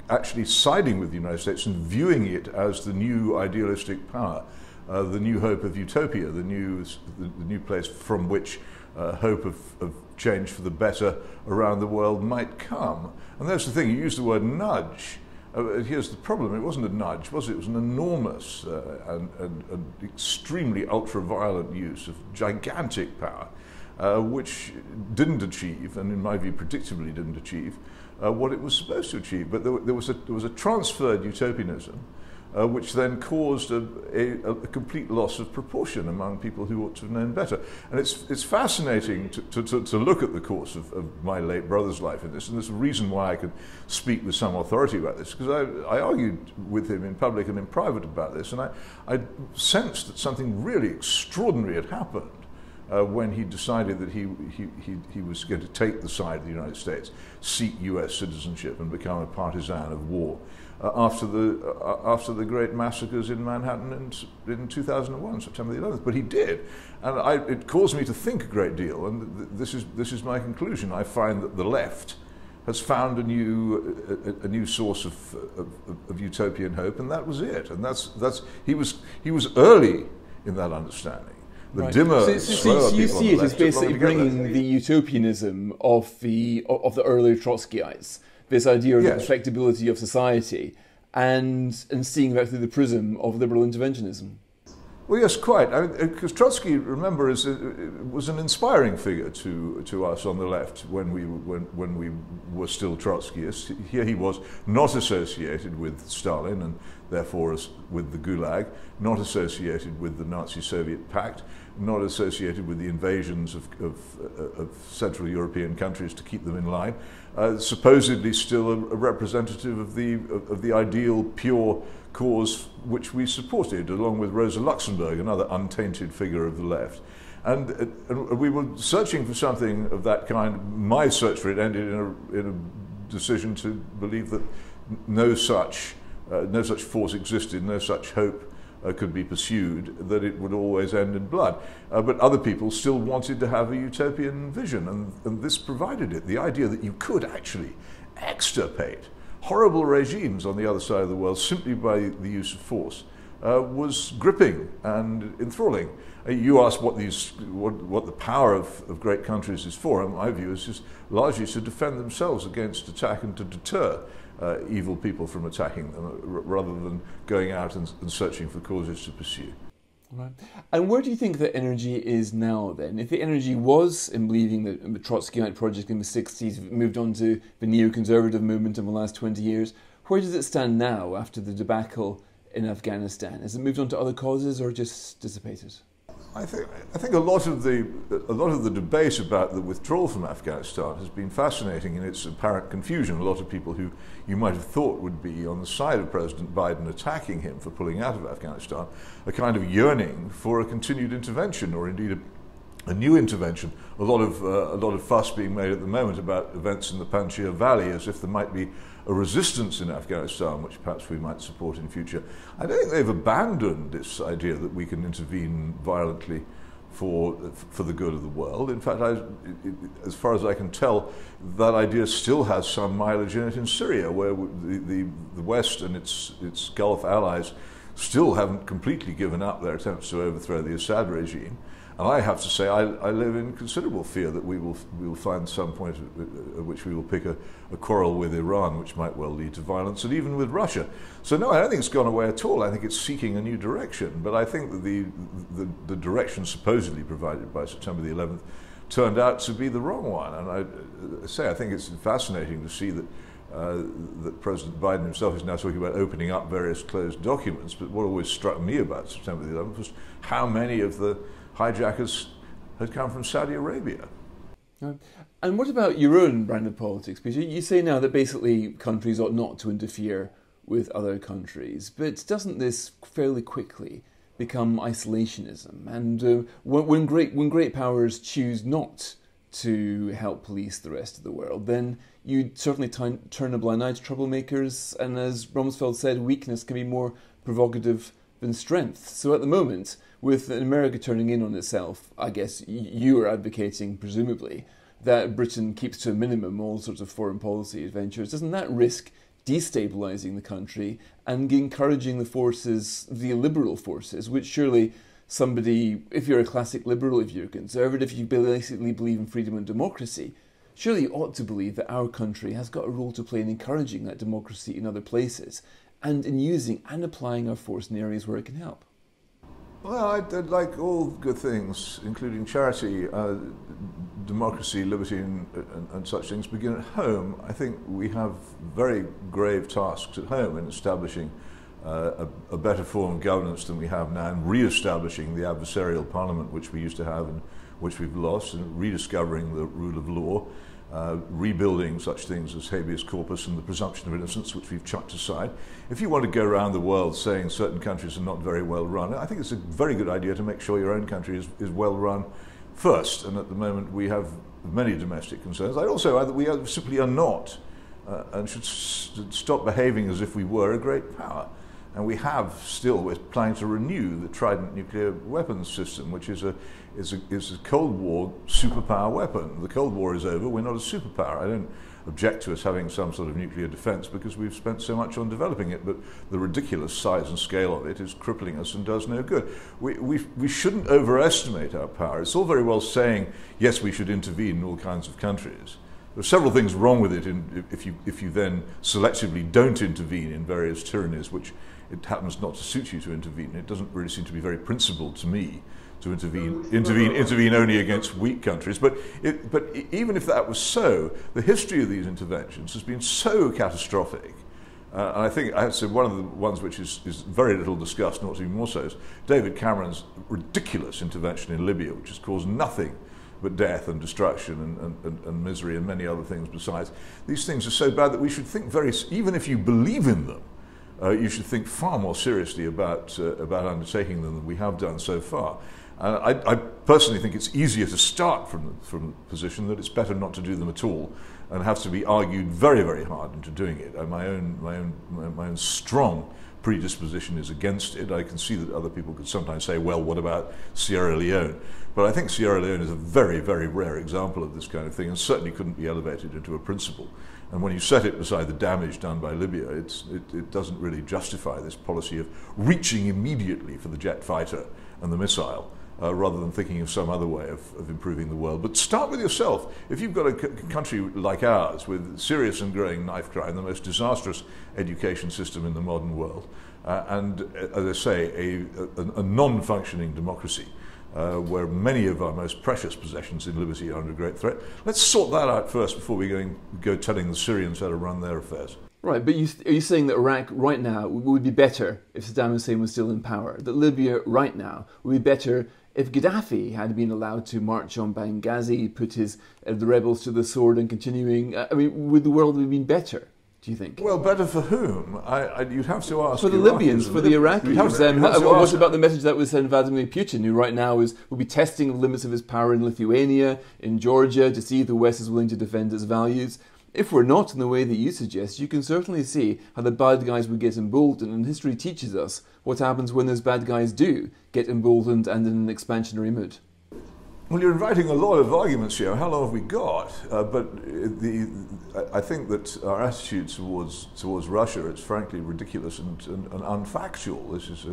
actually siding with the United States and viewing it as the new idealistic power, the new hope of utopia, the new place from which hope of change for the better around the world might come. And that's the thing, you use the word nudge. Here's the problem, it wasn't a nudge, was it? It was an enormous and extremely ultra-violent use of gigantic power, which didn't achieve, and in my view predictably didn't achieve, what it was supposed to achieve. But there was a transferred utopianism, which then caused a complete loss of proportion among people who ought to have known better. And it's fascinating to look at the course of my late brother's life in this, and there's a reason why I can speak with some authority about this, because I argued with him in public and in private about this, and I sensed that something really extraordinary had happened when he decided that he was going to take the side of the United States, seek US citizenship and become a partisan of war. After the great massacres in Manhattan in 2001, September the 11th, but he did, and it caused me to think a great deal. And this is my conclusion. I find that the left has found a new source of utopian hope, and that was it. And he was early in that understanding. The right. dimmer, so you see it as basically bringing the utopianism of the earlier Trotskyites. This idea of the perfectibility of society, and seeing that through the prism of liberal interventionism. Well, yes, quite. Because Trotsky, remember, was an inspiring figure to us on the left when we were still Trotskyists. Here he was, not associated with Stalin and therefore with the Gulag, not associated with the Nazi-Soviet pact, not associated with the invasions of Central European countries to keep them in line. Supposedly still a representative of the ideal pure cause which we supported, along with Rosa Luxemburg, another untainted figure of the left. And we were searching for something of that kind. My search for it ended in a decision to believe that no such force existed, no such hope could be pursued, that it would always end in blood. But other people still wanted to have a utopian vision, and this provided it. The idea that you could actually extirpate horrible regimes on the other side of the world simply by the use of force was gripping and enthralling. You asked what the power of great countries is for, and my view is just largely to defend themselves against attack and to deter evil people from attacking them, rather than going out and searching for causes to pursue. Right. And where do you think the energy is now then? If the energy was in believing the Trotskyite project in the 60s, moved on to the neoconservative movement in the last 20 years, where does it stand now after the debacle in Afghanistan? Has it moved on to other causes or just dissipated? I think a lot of the debate about the withdrawal from Afghanistan has been fascinating in its apparent confusion. A lot of people who you might have thought would be on the side of President Biden attacking him for pulling out of Afghanistan are kind of yearning for a continued intervention, or indeed a new intervention. A lot of fuss being made at the moment about events in the Panjshir Valley, as if there might be a resistance in Afghanistan, which perhaps we might support in future. I don't think they've abandoned this idea that we can intervene violently for the good of the world. In fact, as far as I can tell, that idea still has some mileage in it in Syria, where the West and its Gulf allies still haven't completely given up their attempts to overthrow the Assad regime. And I have to say, I live in considerable fear that we will find some point at which we will pick a quarrel with Iran, which might well lead to violence, and even with Russia. So no, I don't think it's gone away at all. I think it's seeking a new direction. But I think that the direction supposedly provided by September the 11th turned out to be the wrong one. And I think it's fascinating to see that that President Biden himself is now talking about opening up various closed documents. But what always struck me about September the 11th was how many of the hijackers had come from Saudi Arabia. And what about your own brand of politics? Because you say now that basically countries ought not to interfere with other countries, but doesn't this fairly quickly become isolationism? And when great powers choose not to help police the rest of the world, then you certainly turn a blind eye to troublemakers, and as Rumsfeld said, weakness can be more provocative than strength. So at the moment, with America turning in on itself, I guess you are advocating, presumably, that Britain keeps to a minimum all sorts of foreign policy adventures. Doesn't that risk destabilising the country and encouraging the forces, the liberal forces, which surely somebody, if you're a classic liberal, if you're a conservative, if you basically believe in freedom and democracy, surely you ought to believe that our country has got a role to play in encouraging that democracy in other places and in using and applying our force in areas where it can help. Well, I'd like all good things, including charity, democracy, liberty, and such things, begin at home. I think we have very grave tasks at home in establishing a better form of governance than we have now, and re-establishing the adversarial parliament which we used to have and which we've lost, and rediscovering the rule of law, rebuilding such things as habeas corpus and the presumption of innocence, which we've chucked aside. If you want to go around the world saying certain countries are not very well run, I think it's a very good idea to make sure your own country is well run first. And at the moment we have many domestic concerns. I'd also add that we simply are not and should stop behaving as if we were a great power. And we're planning to renew the Trident nuclear weapons system, which is a Cold War superpower weapon. The Cold War is over, we're not a superpower. I don't object to us having some sort of nuclear defense because we've spent so much on developing it, but the ridiculous size and scale of it is crippling us and does no good. We shouldn't overestimate our power. It's all very well saying, yes, we should intervene in all kinds of countries. There are several things wrong with it if you then selectively don't intervene in various tyrannies, which it happens not to suit you to intervene. It doesn't really seem to be very principled to me to intervene only against weak countries. But even if that was so, the history of these interventions has been so catastrophic. And I think I have to say one of the ones which is very little discussed, not even more so, is David Cameron's ridiculous intervention in Libya, which has caused nothing but death and destruction and misery and many other things besides. These things are so bad that we should think even if you believe in them, you should think far more seriously about undertaking them than we have done so far. I personally think it's easier to start from the position that it's better not to do them at all, and have to be argued very, very hard into doing it. My own strong predisposition is against it. I can see that other people could sometimes say, well, what about Sierra Leone? But I think Sierra Leone is a very, very rare example of this kind of thing, and certainly couldn't be elevated into a principle. And when you set it beside the damage done by Libya, it doesn't really justify this policy of reaching immediately for the jet fighter and the missile, rather than thinking of some other way of improving the world. But start with yourself. If you've got a country like ours with serious and growing knife crime, the most disastrous education system in the modern world, and, as I say, a non-functioning democracy, where many of our most precious possessions in liberty are under great threat, let's sort that out first before we go telling the Syrians how to run their affairs. Right, but are you saying that Iraq right now would be better if Saddam Hussein was still in power? That Libya right now would be better if Gaddafi had been allowed to march on Benghazi, put the rebels to the sword and continuing? Would the world have been better, do you think? Well, better for whom? You'd have to ask. For the Libyans, for the Iraqis. What about the message that was sent Vladimir Putin, who right now will be testing the limits of his power in Lithuania, in Georgia, to see if the West is willing to defend its values? If we're not in the way that you suggest, you can certainly see how the bad guys would get emboldened, and history teaches us what happens when those bad guys do get emboldened and in an expansionary mood. Well, you're inviting a lot of arguments here. How long have we got? I think that our attitude towards Russia is frankly ridiculous and unfactual. This is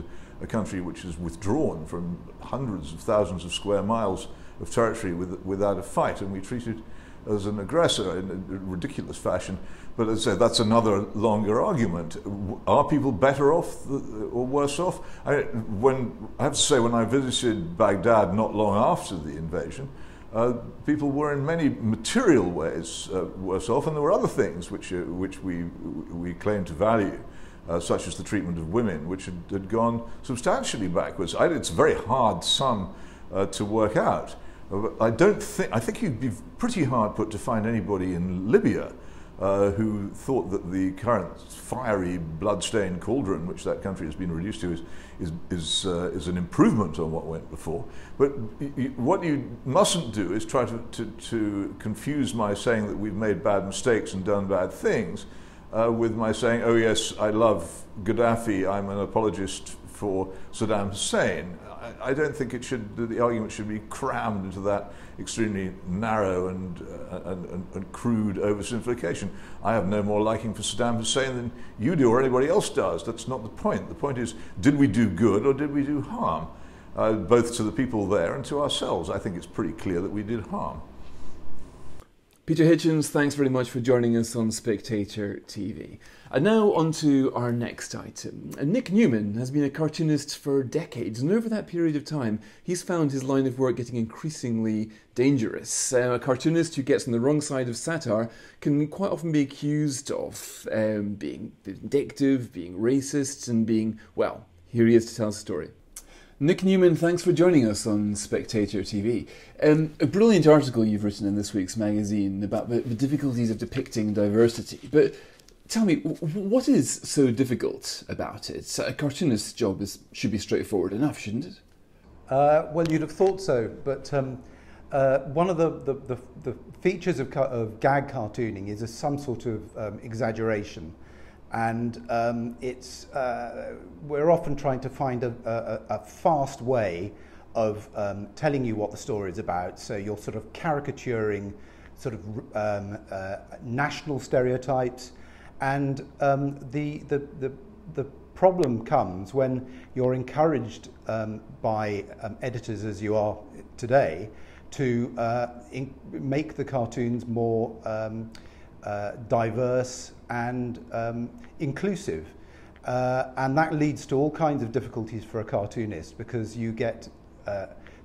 a country which has withdrawn from hundreds of thousands of square miles of territory without a fight, and we treat it as an aggressor in a ridiculous fashion. But as I say, that's another longer argument. Are people better off or worse off? I have to say, when I visited Baghdad not long after the invasion, people were in many material ways worse off, and there were other things which we claim to value, such as the treatment of women, which had gone substantially backwards. It's a very hard sum to work out. I think you'd be pretty hard put to find anybody in Libya who thought that the current fiery, blood-stained cauldron which that country has been reduced to is an improvement on what went before. But what you mustn't do is try to confuse my saying that we've made bad mistakes and done bad things with my saying, oh yes, I love Gaddafi, I'm an apologist for Saddam Hussein. I don't think the argument should be crammed into that extremely narrow and crude oversimplification. I have no more liking for Saddam Hussein than you do or anybody else does. That's not the point. The point is, did we do good or did we do harm? Both to the people there and to ourselves. I think it's pretty clear that we did harm. Peter Hitchens, thanks very much for joining us on Spectator TV. And now on to our next item. Nick Newman has been a cartoonist for decades, and over that period of time he's found his line of work getting increasingly dangerous. A cartoonist who gets on the wrong side of satire can quite often be accused of being vindictive, being racist, and being, well, here he is to tell us a story. Nick Newman, thanks for joining us on Spectator TV. A brilliant article you've written in this week's magazine about the difficulties of depicting diversity. But tell me, what is so difficult about it? A cartoonist's job should be straightforward enough, shouldn't it? Well, you'd have thought so, but one of the features of gag cartooning is some sort of exaggeration. And we're often trying to find a fast way of telling you what the story is about. So you're sort of caricaturing sort of national stereotypes, and the problem comes when you're encouraged by editors, as you are today, to make the cartoons more diverse and inclusive, and that leads to all kinds of difficulties for a cartoonist, because you get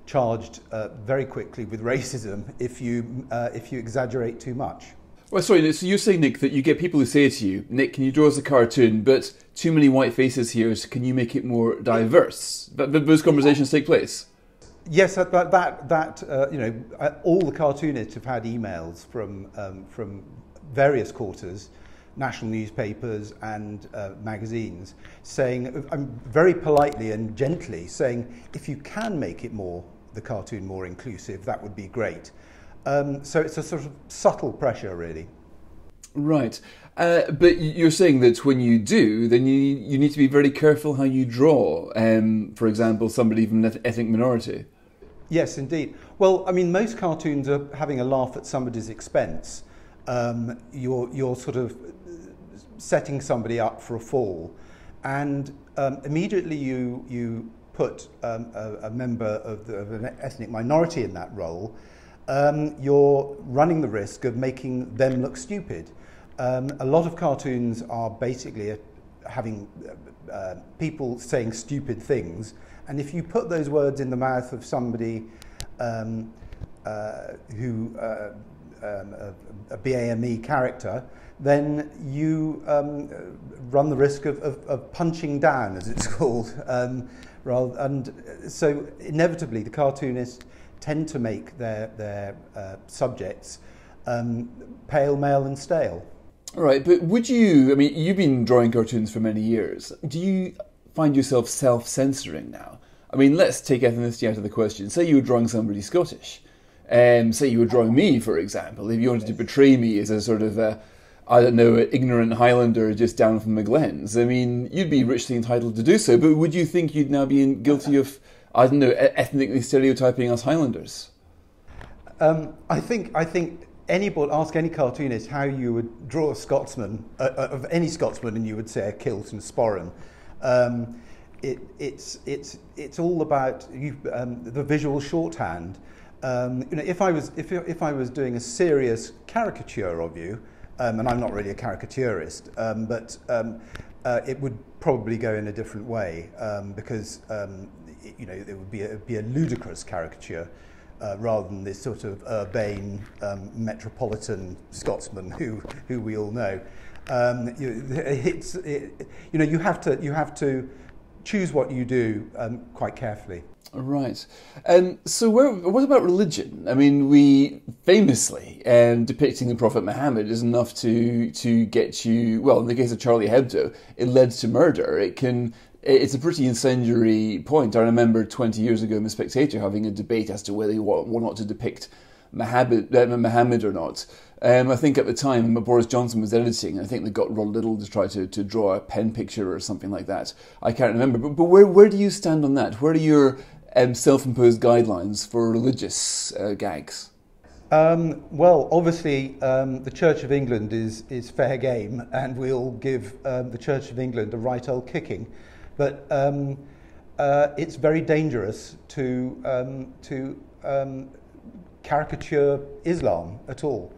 charged very quickly with racism if you exaggerate too much. Well, sorry, so you're saying, Nick, that you get people who say to you, Nick, can you draw us a cartoon, but too many white faces here, so can you make it more diverse? But those conversations take place? Yes, all the cartoonists have had emails from various quarters, national newspapers and magazines, saying, very politely and gently saying, if you can make it the cartoon more inclusive, that would be great. So it's a sort of subtle pressure, really. Right. But you're saying that when you do, then you need to be very careful how you draw, for example, somebody from an ethnic minority. Yes, indeed. Well, I mean, most cartoons are having a laugh at somebody's expense. You're sort of setting somebody up for a fall, and immediately you put a member of an ethnic minority in that role, you're running the risk of making them look stupid. A lot of cartoons are basically having people saying stupid things, and if you put those words in the mouth of somebody who a BAME character, then you run the risk of punching down, as it's called. And so inevitably the cartoonists tend to make their subjects pale, male and stale. Right, but would you, I mean, you've been drawing cartoons for many years. Do you find yourself self-censoring now? I mean, let's take ethnicity out of the question. Say you were drawing somebody Scottish. Say you were drawing me, for example. If you wanted to portray me as a sort of, I don't know, an ignorant Highlander just down from the Glens, I mean, you'd be richly entitled to do so, but would you think you'd now be guilty of, I don't know, ethnically stereotyping us Highlanders? I think anybody, ask any cartoonist how you would draw a Scotsman, of any Scotsman, and you would say a kilt and sporran. It's all about the visual shorthand. If I was doing a serious caricature of you, and I'm not really a caricaturist, but it would probably go in a different way because it would be a ludicrous caricature rather than this sort of urbane metropolitan Scotsman who we all know. You have to choose what you do quite carefully. Right. So what about religion? I mean, we famously, depicting the Prophet Muhammad is enough to get you, well, in the case of Charlie Hebdo, it led to murder. It's a pretty incendiary point. I remember 20 years ago in the Spectator having a debate as to whether you want not to depict Muhammad or not. I think at the time Boris Johnson was editing, I think they got Rod Little to try to draw a pen picture or something like that. I can't remember. But where do you stand on that? Where are your self-imposed guidelines for religious gags? Well, obviously, the Church of England is fair game, and we'll give the Church of England a right old kicking. But it's very dangerous to caricature Islam at all.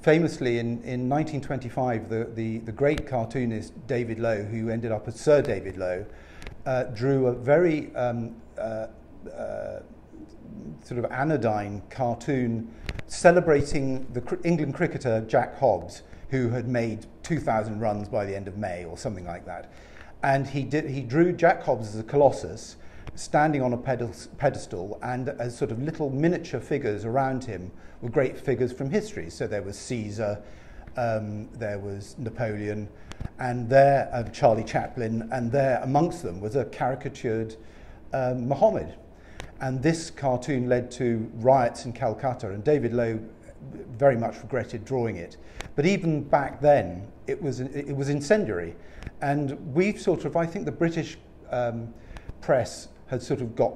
Famously, in 1925, the great cartoonist David Lowe, who ended up as Sir David Lowe, drew a very sort of anodyne cartoon celebrating the England cricketer Jack Hobbs, who had made 2,000 runs by the end of May or something like that. And he drew Jack Hobbs as a colossus, standing on a pedestal, and as sort of little miniature figures around him were great figures from history. So there was Caesar, there was Napoleon, and there Charlie Chaplin, and there amongst them was a caricatured Muhammad. And this cartoon led to riots in Calcutta, and David Lowe very much regretted drawing it. But even back then, it was incendiary. And we've sort of, I think the British press has sort of got,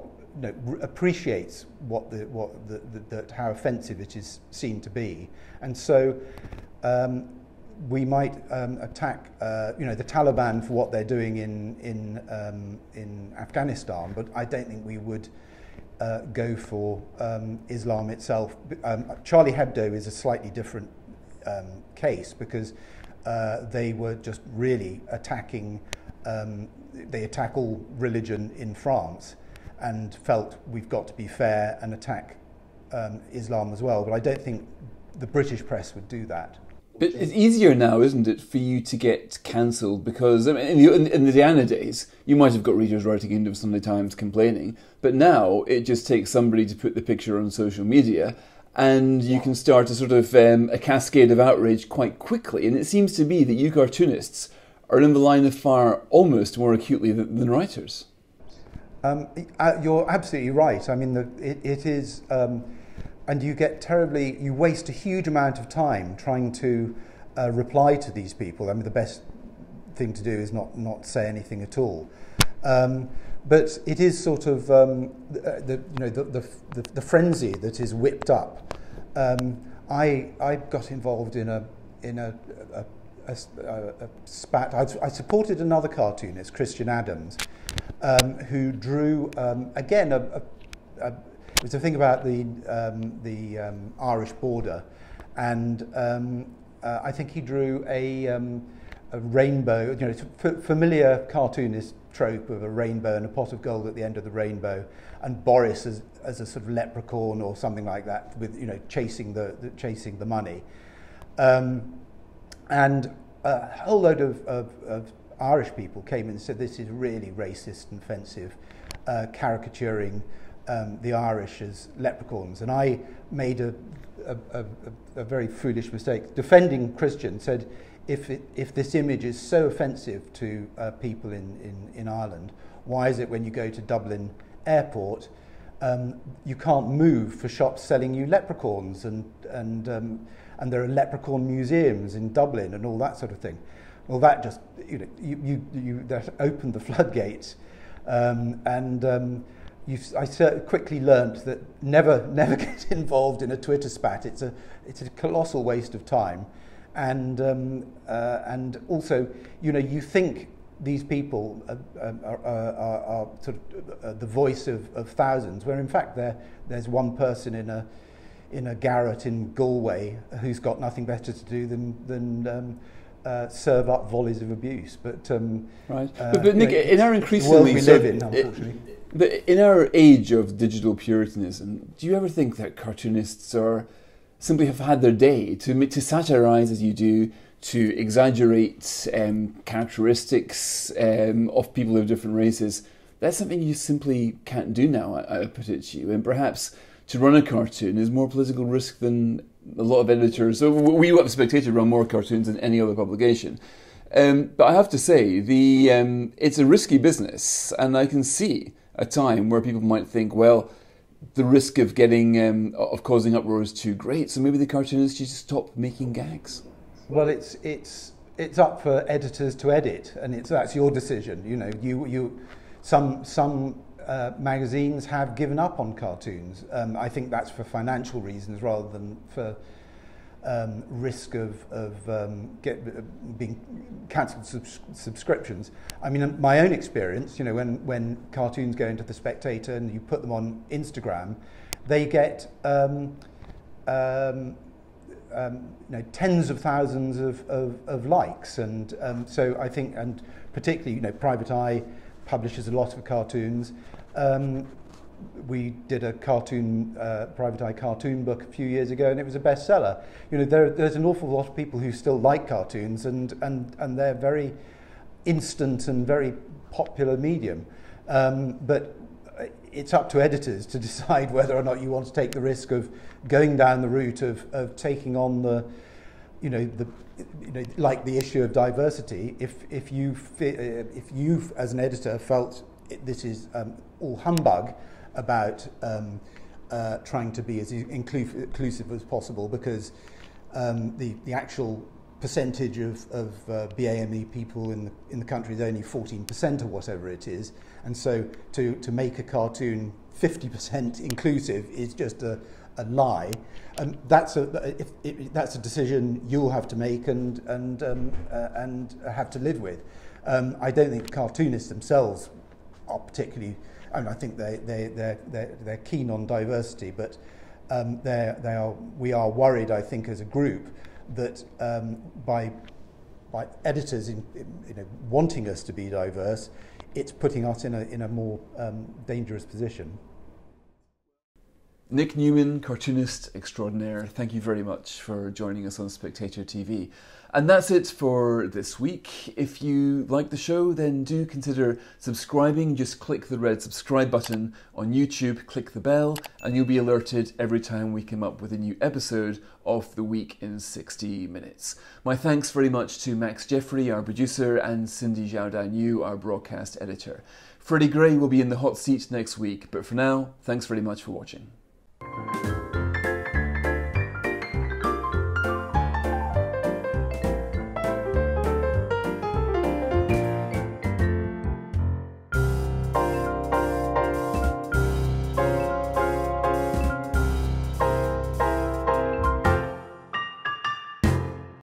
appreciates how offensive it is seen to be. And so we might attack, the Taliban for what they're doing in Afghanistan, but I don't think we would go for Islam itself. Charlie Hebdo is a slightly different case because they were just really attacking. They attack all religion in France, and felt we've got to be fair and attack Islam as well. But I don't think the British press would do that. But it's easier now, isn't it, for you to get cancelled? Because I mean, in the Diana days, you might have got readers writing into the Sunday Times complaining, but now it just takes somebody to put the picture on social media, and you can start a sort of a cascade of outrage quite quickly. And it seems to be that you cartoonists are in the line of fire almost more acutely than writers. You're absolutely right. I mean, it is and you waste a huge amount of time trying to reply to these people. I mean, the best thing to do is not say anything at all. But it is sort of the frenzy that is whipped up. I got involved in a spat. I supported another cartoonist, Christian Adams, who drew again it was a thing about the Irish border, and I think he drew a rainbow. You know, familiar cartoonist trope of a rainbow and a pot of gold at the end of the rainbow, and Boris as a sort of leprechaun or something like that, with chasing the money, and a whole load of Irish people came in and said this is really racist and offensive, caricaturing the Irish as leprechauns. And I made a very foolish mistake. Defending Christian, said if this image is so offensive to people in Ireland, why is it when you go to Dublin airport you can't move for shops selling you leprechauns, and there are leprechaun museums in Dublin and all that sort of thing? Well, that just that opened the floodgates, I quickly learnt that never get involved in a Twitter spat. It's a colossal waste of time, and also you think these people are sort of the voice of thousands, where in fact there's one person in a garret in Galway who's got nothing better to do than serve up volleys of abuse. But right. But Nick, in our increasingly world we live in, unfortunately. In our age of digital puritanism, do you ever think that cartoonists simply have had their day to satirise as you do, to exaggerate characteristics of people of different races? That's something you simply can't do now, I put it to you. And perhaps to run a cartoon is more political risk than a lot of editors. So we at Spectator run more cartoons than any other publication. But I have to say, it's a risky business, and I can see a time where people might think, well, the risk of of causing uproar is too great, so maybe the cartoonists should stop making gags. Well, it's up for editors to edit, and that's your decision. Some magazines have given up on cartoons. I think that's for financial reasons rather than for risk of being cancelled subscriptions. I mean, my own experience, when cartoons go into the Spectator and you put them on Instagram, they get tens of thousands of likes, and so I think, and particularly, Private Eye publishes a lot of cartoons. We did a Private Eye cartoon book a few years ago, and it was a bestseller. There's an awful lot of people who still like cartoons, and they're very instant and very popular medium. But it's up to editors to decide whether or not you want to take the risk of going down the route of taking on like the issue of diversity. If you as an editor felt this is all humbug about trying to be as inclusive as possible, because the actual percentage of BAME people in the country is only 14% or whatever it is, and so to make a cartoon 50% inclusive is just a lie. That's a decision you'll have to make and have to live with. I don't think cartoonists themselves are particularly. I think they're keen on diversity, but we are worried, I think, as a group, that by editors wanting us to be diverse, it's putting us in a more dangerous position. Nick Newman, cartoonist extraordinaire, thank you very much for joining us on Spectator TV. And that's it for this week. If you like the show, then do consider subscribing. Just click the red subscribe button on YouTube, click the bell, and you'll be alerted every time we come up with a new episode of The Week in 60 Minutes. My thanks very much to Max Jeffrey, our producer, and Cindy Xiaodan, our broadcast editor. Freddie Gray will be in the hot seat next week, but for now, thanks very much for watching.